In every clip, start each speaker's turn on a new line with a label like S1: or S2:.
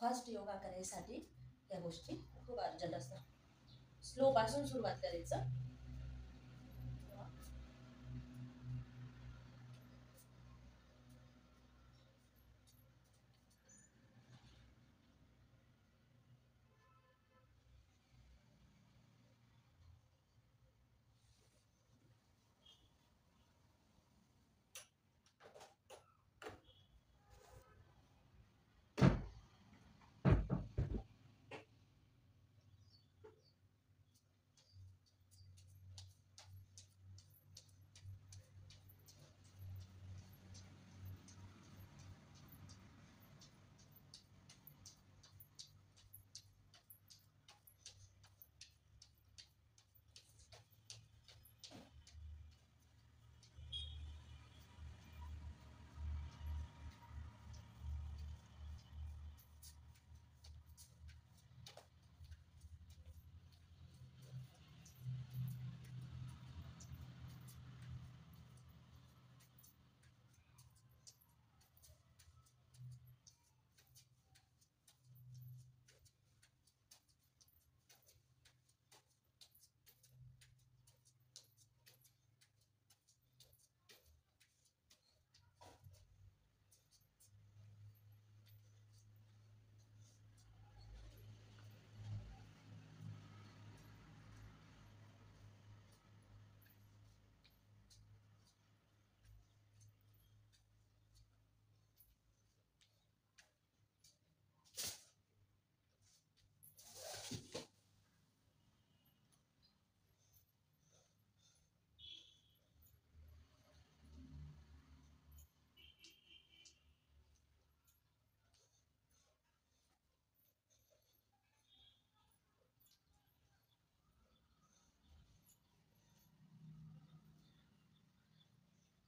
S1: Fast yoga करायसाठी या गोष्टी खूप अर्जंट असतात. स्लो पासून सुरुवात करायचं.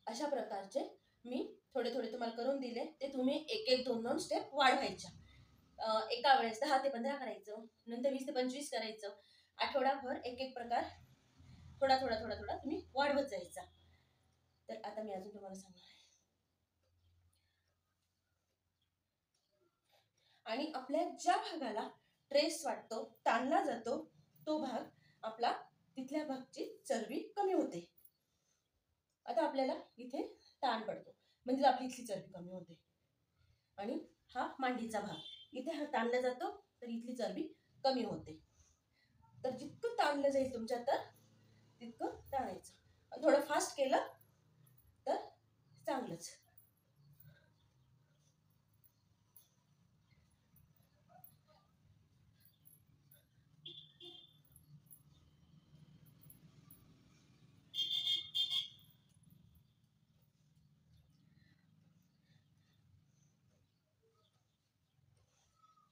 S1: अशा प्रकारचे मी थोडे थोडे तुम्हाला करून दिले. ते तुम्ही एक एक दोन दोन स्टेप वाढवायच्या. एका वेळेस 10 ते 15 करायचं, नंतर 20 ते 25 करायचं. आठवडाभर एक एक प्रकार थोडा थोडा थोडा थोडा तुम्ही वाढवत जायचा. तर आता मी अजून तुम्हाला सांगणार आहे. आणि आपल्या ज्या भागाला ट्रेस वाटतो, ताणला जातो, तो भाग आपला तिथल्या भागची चरबी कमी होते. आता आपल्याला इथे ताण पडतो म्हणजे आपली इथली चरबी कमी होते. आणि हा मांडीचा भाग, इथे हा ताणला जातो तर इथली चरबी कमी होते. तर जितकं ताणलं जाईल तुमच्या तर तितकं ताणायचं. थोडं फास्ट केलं तर चांगलंच.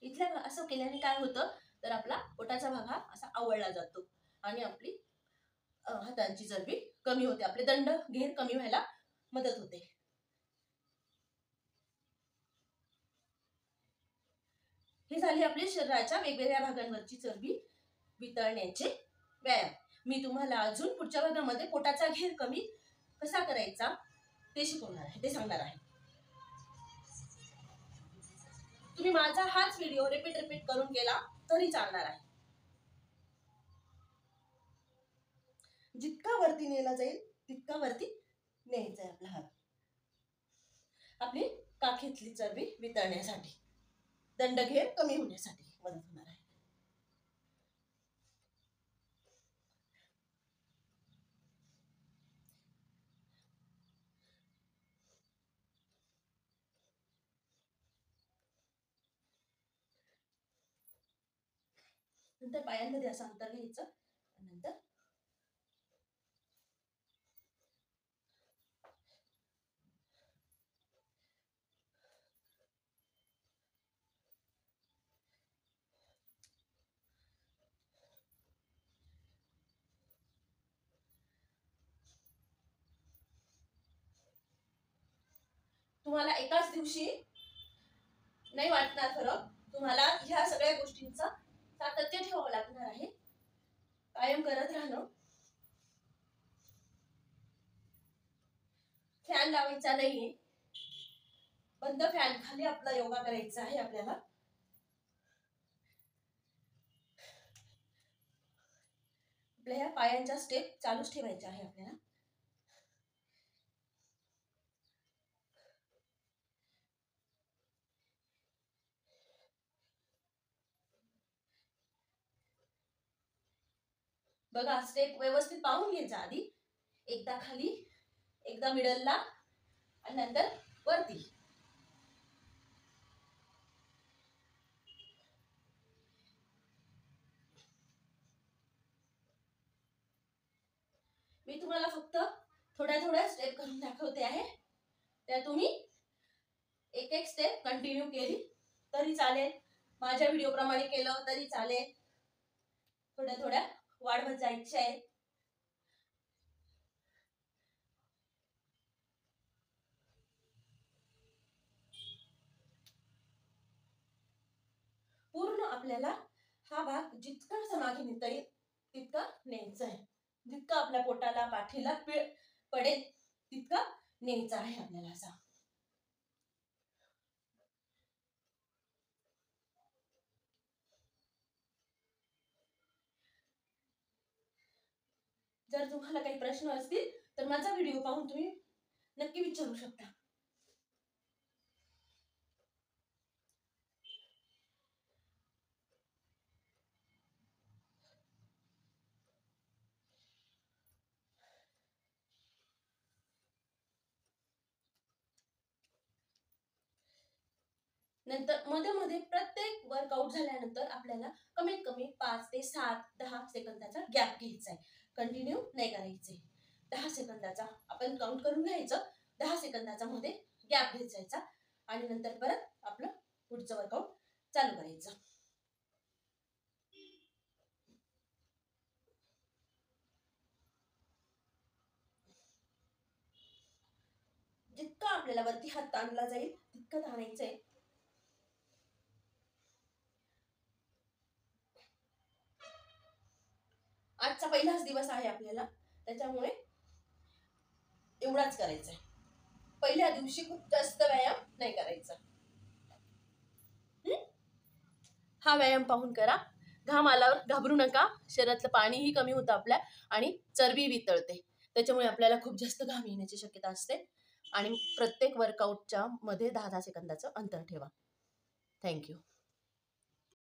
S1: इथल्या असं केल्याने काय होतं तर आपला पोटाचा भाग हा असा आवळला जातो आणि आपली हातांची चरबी कमी होते. आपले दंड घेर कमी व्हायला मदत होते. हे झाले आपले शरीराच्या वेगवेगळ्या भागांवरची चरबी वितळण्याचे व्यायाम. मी तुम्हाला अजून पुढच्या भागामध्ये पोटाचा घेर कमी कसा करायचा ते शिकवणार आहे, ते सांगणार आहे. तुम्ही माझा हाच व्हिडिओ रिपीट करून केला तरी चालणार आहे. जितका वरती नेला जाईल तितका वरती न्यायचा आहे आपला हात. आपली काखेतली चरबी वितळण्यासाठी, दंडघेर कमी होण्यासाठी मदत होणार आहे. नंतर पायांमध्ये असं अंतर घ्यायचं. नंतर तुम्हाला एकाच दिवशी नाही वाटणार फरक. तुम्हाला ह्या सगळ्या गोष्टींचा सातत्य ठेवावं लागणार आहे. कायम करत राहणं. फॅन लावायचा नाहीये, बंद फॅन खाली आपला योगा करायचा आहे आपल्याला. आपल्या ह्या पायांच्या स्टेप चालूच ठेवायच्या आहे आपल्याला. बघा स्टेप व्यवस्थित पाहून घ्यायचा आधी. एकदा खाली, एकदा मिडलला आणि नंतर वरती. मी तुम्हाला फक्त थोड्या थोड्या स्टेप करून दाखवते आहे. त्या तुम्ही एक एक स्टेप कंटिन्यू केली तरी चालेल, माझ्या व्हिडिओ प्रमाणे केलं तरी चालेल. थोड्या थोड्या वाढवत जायचे आहे. पूर्ण आपल्याला हा भाग जितका समाधी नेता येईल तितका न्यायचा आहे. जितका आपल्या पोटाला पाठीला पडेल तितका न्यायचा आहे आपल्याला असा. जर तुम्हाला काही प्रश्न असतील तर माझा व्हिडिओ पाहून तुम्ही नक्की विचारू शकता. नंतर मध्ये मध्ये प्रत्येक वर्कआउट झाल्यानंतर आपल्याला कमीत कमी 5 ते 7-10 सेकंदाचा गॅप घ्यायचा आहे. कंटिन्यू नाही करायचे. 10 सेकंदाचा आपण काउंट करून घ्यायचं. 10 सेकंदाचा मध्ये गॅप घ्यायचा आणि नंतर परत आपलं पुढचं वर्कआउट चालू करायचं. जितका आपल्याला वरती हात ताणला जाईल तितकं ताणायचंय. आजचा पहिलाच दिवस आहे आपल्याला, त्याच्यामुळे एवढाच करायचा आहे. पहिल्या दिवशी खूप जास्त व्यायाम नाही करायचा. हा व्यायाम पाहून करा. घाम आल्यावर घाबरू नका. शरीरातलं पाणीही कमी होतं आपल्या आणि चरबी वितळते. त्याच्यामुळे आपल्याला खूप जास्त घाम येण्याची शक्यता असते. आणि प्रत्येक वर्कआउटच्या मध्ये 10-10 सेकंदाचं अंतर ठेवा. थँक्यू.